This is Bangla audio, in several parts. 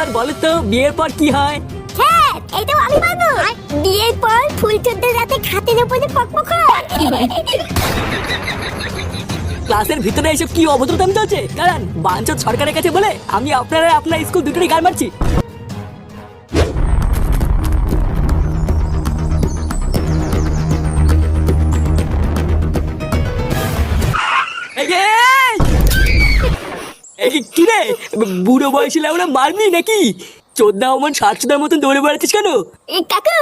এবার বলো তো বিয়ের পর কি হয়? হ্যাঁ, এইটাও আমি পাবো। বিয়ের পর ফুলচন্দ্রের রাতে খাটের উপরে পকপক হয়। ক্লাসের ভিতরে এসব কি অভদ্রতামি চলছে? কারণ বাঞ্চত সরকারের কাছে বলে আমি আপনারা আপনার স্কুল দুটোরই গাল মারছি। কি রে বুড়ো বয়সী লাউরা মারবি নাকি? চোদ্দা অমন 60 মতন দৌড়ে বেড়াচ্ছিস কেন? কাকু,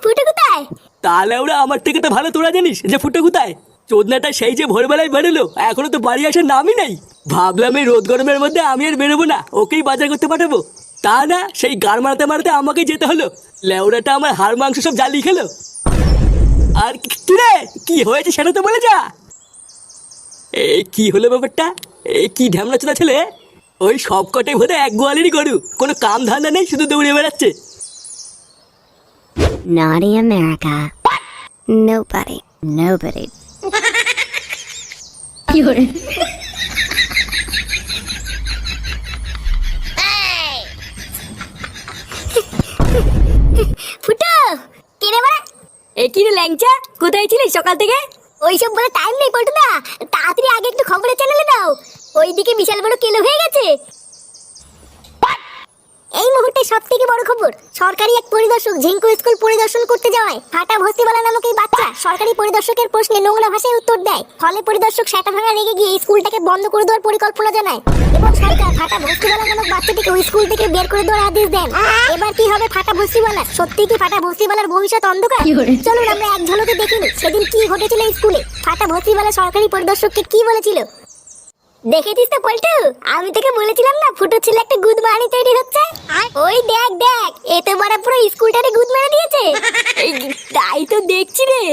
ফুটো কোথায়? তাহলে ওরা আমার থেকে তো ভালো তোরা জানিস যে ফুটো কোথায়। চোদনাটা সেই যে ভোরবেলায় বেরোলো, এখনো তো বাড়ি আসার নামই নাই। ভাবলাম এই রোদ গরমের মধ্যে আমি আর বেরোবো না, ওকেই বাজার করতে পাঠাবো। তা না, সেই গাড় মারতে মারতে আমাকে যেতে হলো। লেওড়াটা আমার হাড় মাংস সব জ্বালিয়ে খেলো। আর কি রে, কি হয়েছে সেটা তো বলে যা। কি হলো ব্যাপারটা? কি ঢ্যামলা চোদা ছেলে। ওই সব কটাই বোধ হয় এক গোয়ালেরই গরু, কোনো কাম ধান্দা নেই, শুধু দৌড়ে বেড়াচ্ছে। Naughty America. Nobody. You're... ফুটো, কে রে বাড়া? কি রে ল্যাংচা, কোথায় ছিলিস সকাল থেকে? ওইসব বলে টাইম নেই পল্টু না, তাড়াতাড়ি আগে একটু খবরের চ্যানেলে দাও। ওইদিকে বিশাল বড় কেলো হয়ে গেছে। এই মুহূর্তে সব থেকে বড় খবর, সরকারি এক পরিদর্শক ঝিঙ্কু স্কুল পরিদর্শন করতে যাওয়ায় ফাটা ভস্তিবালা নামক এই বাচ্চা সরকারি পরিদর্শকের প্রশ্নে নোংরা ভাষায় উত্তর দেয়। ফলে পরিদর্শক সেটা ভাঙা রেগে গিয়ে স্কুলটাকে বন্ধ করে দেওয়ার পরিকল্পনা জানায় এবং সরকার ফাটা ভস্তিবালা নামক বাচ্চাটিকে ওই স্কুল থেকে বের করে দেওয়ার আদেশ দেন। এবার কি হবে ফাটা ভস্তিবালার? সত্যি কি ফাটা ভস্তিবালার ভবিষ্যৎ অন্ধকার? চলুন আমরা এক ঝলকে দেখিনি সেদিন কি ঘটেছিল স্কুলে। ফাটা ভস্তিবালা সরকারি পরিদর্শককে কি বলেছিল দেখেছিস তো পল্টু? আমি তোকে বলেছিলাম না ফুটো ছেলে একটা গুদ বাহানি তৈরি হচ্ছে। ওই দেখ দেখ, এতে বড় পুরো স্কুলটারে গুদ মেরে দিয়েছে। তাই তো দেখছি রে।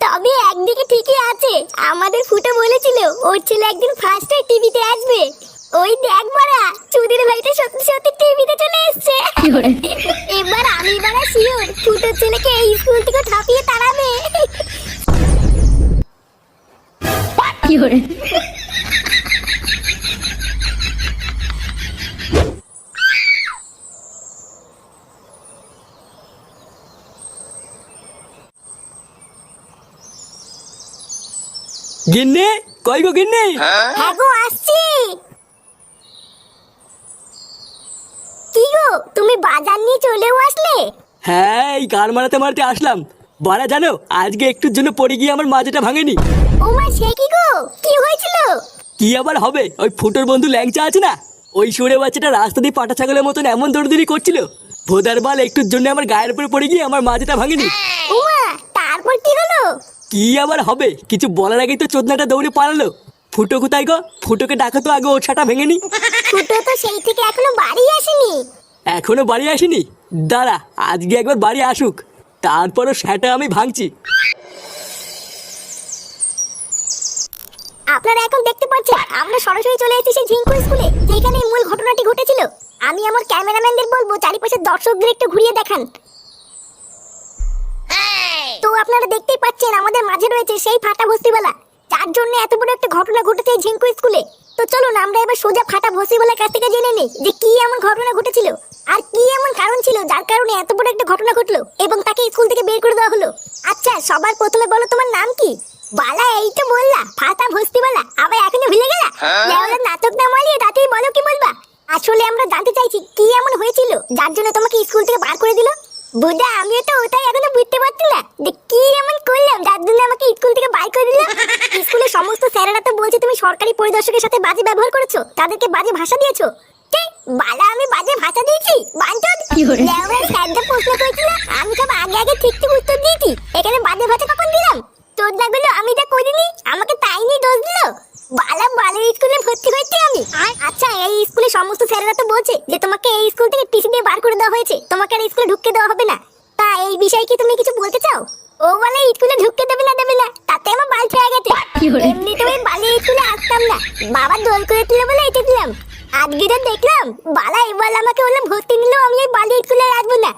তবে একদিকে ঠিকই আছে, আমাদের ফুটো বলেছিল ওর ছেলে একদিন ফার্স্টে টিভিতে আসবে। ওই দেখ বড়া, চুদির ভাইটা সত্যি সত্যি টিভিতে চলে এসেছে। এবার আমি বড়া শিওর ফুটোর ছেলেকে এই স্কুল থেকে ঠাপিয়ে তাড়াবে। কি হরে গিন্নি, কই গো গিন্নি? হ্যাঁ গো, আসছি। কি গো, তুমি বাজার নিয়ে চলেও আসলে? হ্যাঁ, এই গান মারাতে মারাতে আসলাম। বাড়া জানো, আজকে একটুর জন্য পড়ে গিয়ে আমার মাথাটা ভাঙেনি। ও মা, সে কি গো, কি হয়েছিল? কি আবার হবে, ওই ফুটোর বন্ধু ল্যাংচা আছে না, ওই সরে বাচ্চাটা রাস্তা দিয়ে পাটা ছাগলের মতন এমন দৌড়দৌড়ি করছিল, ভোদার বাল একটুর জন্য আমার গায়ের উপরে পড়ে গিয়ে আমার মাথাটা ভাঙেনি। ও মা, তারপর কি হলো? কি আবার হবে, কিছু বলার আগেই তো চোদনাটা দৌড়ে পালালো। ফুটো কোথায় গো? ফুটোকে ডাকো তো আগে, ওর ছাটা ভেঙেনি। ফুটো তো সেই থেকে এখনো বাড়ি আসেনি। এখনো বাড়ি আসেনি? দাঁড়া, আজকে একবার বাড়ি আসুক, তারপরও সেটা আমি ভাঙছি। আপনারা এখন দেখতে পাচ্ছেন আমরা সরাসরি চলে এসেছি সেই ঝিঙ্কু স্কুলে, যেখানে মূল ঘটনাটি ঘটেছিল। আমি আমার ক্যামেরাম্যানদের বলবো চারিপাশের দর্শকদের একটু ঘুরিয়ে দেখান। তো আপনারা দেখতেই পাচ্ছেন আমাদের মাঝে রয়েছে সেই ফাটা ভস্তিবালা, যার জন্য এত বড় একটা ঘটনা ঘটেছে এই ঝিঙ্কু স্কুলে। তো চলুন আমরা এবার সোজা ফাটা ভস্তিবালার কাছ থেকে জেনে নিই যে কি এমন ঘটনা ঘটেছিল আর কি এমন কারণ ছিল যার কারণে এত বড় একটা ঘটনা ঘটলো এবং তাকে স্কুল থেকে বের করে দেওয়া হলো। আচ্ছা, সবার প্রথমে বলো তোমার নাম কি? বালা, এই তো বললা ফাটা ভস্তিবালা, আবার এখনো ভুলে গেলা? লেওলা নাটক না মারিয়ে তাতেই বলো কি বলবা। আসলে আমরা জানতে চাইছি কি এমন হয়েছিল যার জন্য তোমাকে স্কুল থেকে বার করে দিল। বুঝা, আমিও তো ওটাই এখনো বুঝতে পারছি না যে কি এমন করলাম যার জন্য আমাকে স্কুল থেকে বার করে দিল। স্কুলের সমস্ত স্যারেরা তো বলছে তুমি সরকারি পরিদর্শকের সাথে বাজে ব্যবহার করেছো, তাদেরকে বাজে ভাষা দিয়েছো। বালা, আমি বাজে ভাষা দিয়েছি? বাঞ্চদ, লেওরা স্যারটা প্রশ্ন করেছিল, আমি সব আগে আগে ঠিক ঠিক উত্তর দিয়েছি, এখানে বাজে ভাষা কখন দিলাম? তোর লাগলো আমি তা করিনি, আমাকে তাই নিয়ে দোষ দিল। বালা, বালের স্কুলে ভর্তি হয়েছি আমি। আচ্ছা, এই স্কুলে সমস্ত স্যারেরা তো বলছে যে তোমাকে এই স্কুল থেকে টিসি দিয়ে বার করে দেওয়া হয়েছে, তোমাকে আর স্কুলে ঢুকতে দেওয়া হবে না। তা এই বিষয়ে কি তুমি কিছু বলতে চাও? ও বলে স্কুলে ঢুকতে দেবে না তাতে আমার বাল ছেড়ে গেছে। এমনি তো ওই বালি স্কুলে আসতাম না, বাবা দোল করে দিল বলে এটা দিলাম। আজকে তো দেখলাম বালা এবার আমাকে বললো ভর্তি নিলেও আমি এই বালি স্কুলে আসবো না।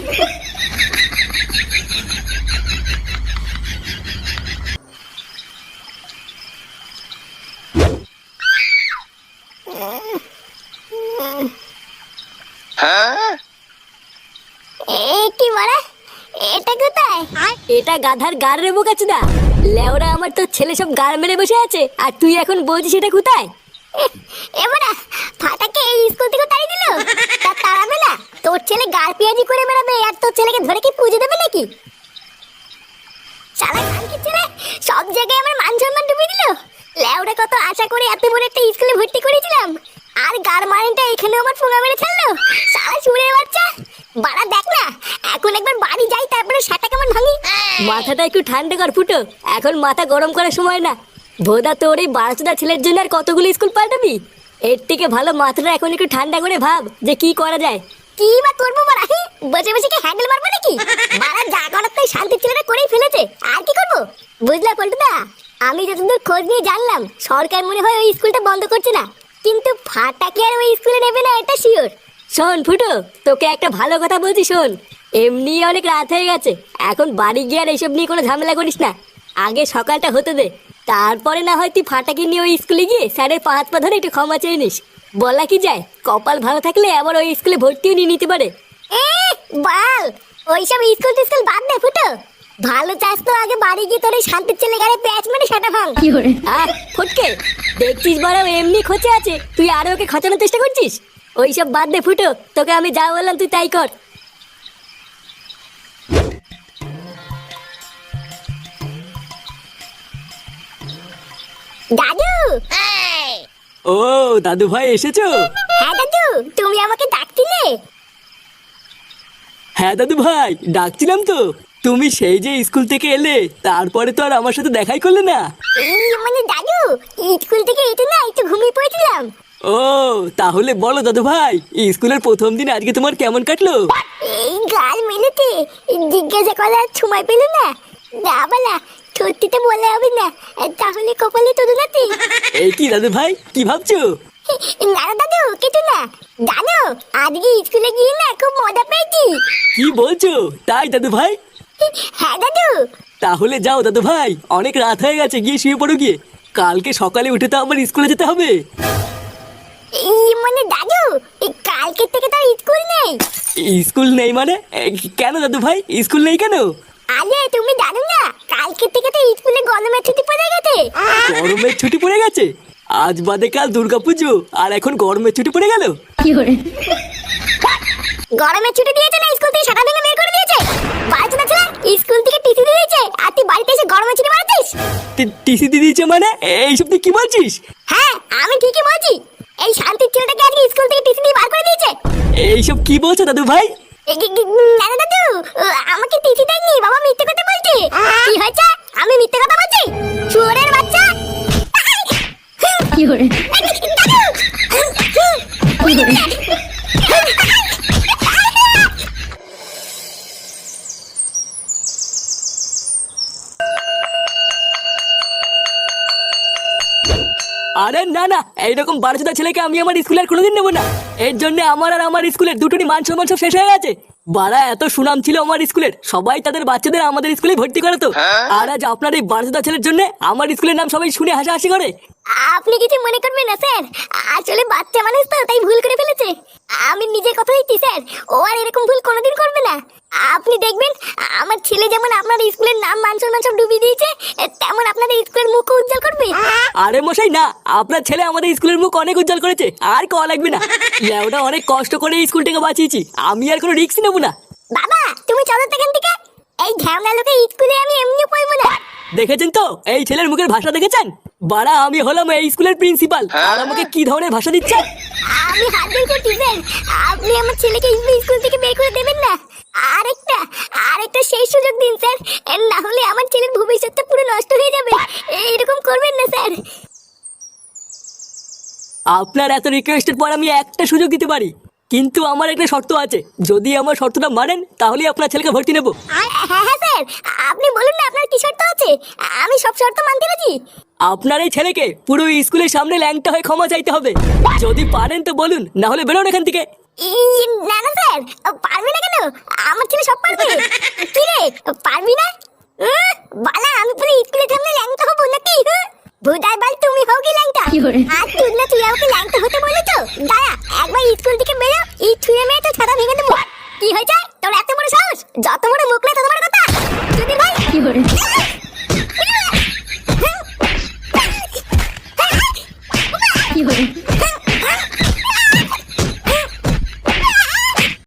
এটা গাধার গাড় রে বোকাচোদা। লেওরা আমার তোর ছেলে সব গাড় মেরে বসে আছে আর তুই এখন বলছিস এটা কোথায়? এবারে ফাটাকে এই স্কুল থেকে তাড়িয়ে দিল। তা তাড়াবে না? তোর ছেলে গাল পেঁয়াজি করে বেড়াবে আর তোর ছেলেকে ধরে কি পুজো দেবে নাকি? শালা কানকি ছেলে, সব জায়গায় আমার মান সম্মান ডুবিয়ে দিল। লেওরা কত আশা করে এত বড় একটা স্কুলে ভর্তি করেছিলাম, আর গার মারেনটা এখানে আমার ফোঙা মেরে ছাড়লো। শালা সুরের বাচ্চা, বাড়া দেখ না, এখন একবার বাড়ি যাই তারপরে সেটা কেমন ভাঙি। মাথাটা একটু ঠান্ডা কর ফুটো, এখন মাথা গরম করার সময় না। ভোদা তোর এই বারোচোদা ছেলের জন্য আর কতগুলো স্কুল পাল্টাবি? এর থেকে ভালো মাথাটা এখন একটু ঠান্ডা করে ভাব যে কি করা যায়। কি বা করবো বাড়া? বসে বসে কি হ্যান্ডেল মারবো নাকি? বাড়া যা করার তাই শান্তির ছেলেটা করেই ফেলেছে, আর কি করবো? বুঝলা পল্টুদা, আমি যতদূর খোঁজ নিয়ে জানলাম সরকার মনে হয় ওই স্কুলটা বন্ধ করছে না, কিন্তু ফাটাকে আর ওই স্কুলে নেবে না এটা শিওর। শোন ফুটো, তোকে একটা ভালো কথা বলছি শোন। এমনি অনেক রাত হয়ে গেছে, এখন বাড়ি গিয়ে আর এইসব নিয়ে কোনো ঝামেলা করিস না। আগে সকালটা হতে দে, তারপরে না হয় তুই ফাটাকে নিয়ে ওই স্কুলে গিয়ে স্যারের পা হাত পা ধরে একটু ক্ষমা চেয়ে নিস। বলা কি যায়, কপাল ভালো থাকলে আবার ওই স্কুলে ভর্তিও নিয়ে নিতে পারে। বাল, ওইসব স্কুল টিস্কুল বাদ দে ফুটো। ভালো চাস তো আগে বাড়ি গিয়ে তোর এই শান্তির ছেলে গাড়ি প্যাচ মেরে সেটা ভাঙ। আর ফটকে দেখছিস বড় এমনি খোঁচে আছে, তুই আরো ওকে খচানোর চেষ্টা করছিস? ওইসব বাদ দে ফুটো, তোকে আমি যা বললাম তুই তাই কর। দাদু! ও দাদু ভাই এসেছো? হ্যাঁ দাদু, তুমি আমাকে ডাকছিলে? হ্যাঁ দাদু ভাই, ডাকছিলাম তো। তুমি সেই যে স্কুল থেকে এলে, তারপরে তো আর আমার সাথে দেখাই করলে না। মানে দাদু, স্কুল থেকে এসে না একটু ঘুমিয়ে পড়েছিলাম। ও তাহলে বলো দাদু ভাই, স্কুলের প্রথম দিন আজকে তোমার কেমন কাটলো? এই গাল মেলেতে জিজ্ঞাসা করার সময় পেল না। না বালা, সত্যিটা বলে হবে না, তাহলে কপালে তোর নাতি। এই কি দাদু ভাই, কি ভাবছো? না না দাদু, কিছু না। জানো, আজকে স্কুলে গিয়ে না খুব মজা পেয়েছি। কি বলছো? তাই দাদু ভাই? হ্যাঁ দাদু। তাহলে যাও দাদু ভাই, অনেক রাত হয়ে গেছে, গিয়ে শুয়ে পড়ো গিয়ে। কালকে সকালে উঠে তো আবার স্কুলে যেতে হবে। মানে দাদু, কালকে থেকে তো স্কুল নেই। স্কুল নেই মানে? কেন দাদু ভাই, স্কুল নেই কেন? আরে তুমি জানো না, কালকে থেকে তো স্কুলে গরমের ছুটি পড়ে গেছে। গরমের ছুটি পড়ে গেছে? আজ বাদে কাল দুর্গাপুজো, আর এখন গরমের ছুটি পড়ে গেল? গরমের ছুটি দিয়েছে না স্কুল থেকে সারা ভেঙে বের করে দিয়েছে। বাড়িতে না ছিল, স্কুল থেকে টিসি দিয়ে দিয়েছে, আর তুই বাড়িতে এসে গরমের ছুটি মারছিস। টিসি দিয়ে দিয়েছে মানে? এইসব তুই কি বলছিস? হ্যাঁ, আমি ঠিকই বলছি। এই শান্তির ছেলেটাকে আজকে স্কুল থেকে টিসি দিয়ে বার করে দিয়েছে। এইসব কি বলছো দাদু ভাই? না না দাদু, আমাকে টিসি দেয়নি, বাবা মিথ্যে কথা বলছে। কি হয়েছে? আমি মিথ্যে কথা বলছি? শুয়োরের বাচ্চা! আরে না না, এইরকম বারোচোদা ছেলেকে আমি আমার স্কুলে আর কোনোদিন নেবো না। এর জন্য আমার আর আমার স্কুলের দুটোরই মান সম্মান সব শেষ হয়ে গেছে। বাড়া এত সুনাম ছিল আমার স্কুলের, সবাই তাদের বাচ্চাদের আমাদের স্কুলে ভর্তি করাতো। আর আজ আপনার এই বারোচোদা ছেলের জন্য আমার স্কুলের নাম সবাই শুনে হাসাহাসি করে। আপনি কিছু মনে করবেন না স্যার, আসলে বাচ্চা মানুষ তো, তাই ভুল করে ফেলেছে। আমি নিজে কথা দিচ্ছি স্যার, ও আর এরকম ভুল কোনোদিন করবে না। আপনি দেখবেন, আমার ছেলে যেমন আপনার স্কুলের নাম মান সম্মান সব ডুবিয়ে দিয়েছে, তেমন আপনাদের স্কুলের মুখ উজ্জ্বল করবে। আরে মশাই না, আপনার ছেলে আমাদের স্কুলের মুখ অনেক উজ্জ্বল করেছে, আর কওয়া লাগবে না। ওটা অনেক কষ্ট করে এই স্কুলটাকে বাঁচিয়েছি, আমি আর কোনো রিস্ক নেবো না। বাবা তুমি চলো তো এখান থেকে, এই ঝামলা লোকে স্কুলে আমি এমনিও পড়বো না। দেখেছেন তো এই ছেলের মুখের ভাষা দেখেছেন? বাড়া আমি হলাম এই স্কুলের প্রিন্সিপাল, আর আমাকে কি ধরনের ভাষা দিচ্ছে। আমি হাত জোর করছি স্যার, আপনি আমার ছেলেকে স্কুল থেকে বের করে দেবেন না। আরেকটা সেই সুযোগ দিন স্যার, না হলে আমার ছেলের ভবিষ্যৎটা পুরো নষ্ট হয়ে যাবে। এরকম করবেন না স্যার। আপনার এত রিকোয়েস্টের পর আমি একটা সুযোগ দিতে পারি, কিন্তু আমার একটা শর্ত আছে। যদি আমার শর্তটা মানেন তাহলে আপনার ছেলেকে ভর্তি নেব। হ্যাঁ হ্যাঁ স্যার, আপনি বলুন না আপনার কি শর্ত আছে, আমি সব শর্ত মানতে রাজি। আপনার এই ছেলেকে পুরো স্কুলের সামনে ল্যাংটা হয়ে ক্ষমা চাইতে হবে। যদি পারেন তো বলুন, না হলে বেরোন এখান থেকে। না না স্যার, পারবি না কেন? আমার ছেলে সব পারবে। কি রে, পারবি না? বালা, আমি পুরো স্কুলের সামনে ল্যাংটা হবো নাকি? ভুদাই বাল, তুমি হও কি ল্যাংটা? আর তুই না, তুই আমাকে ল্যাংটা হতে বলে তো। দাঁড়া, একবার স্কুল থেকে বেরো, এই ছুঁড়ে মেয়ে তো ছাতা ভেঙে দেবো। কি হয়েছে তোর এত বড় সাহস? যত বড় মুখ না তত বড় কথা। যদি ভাই কি hore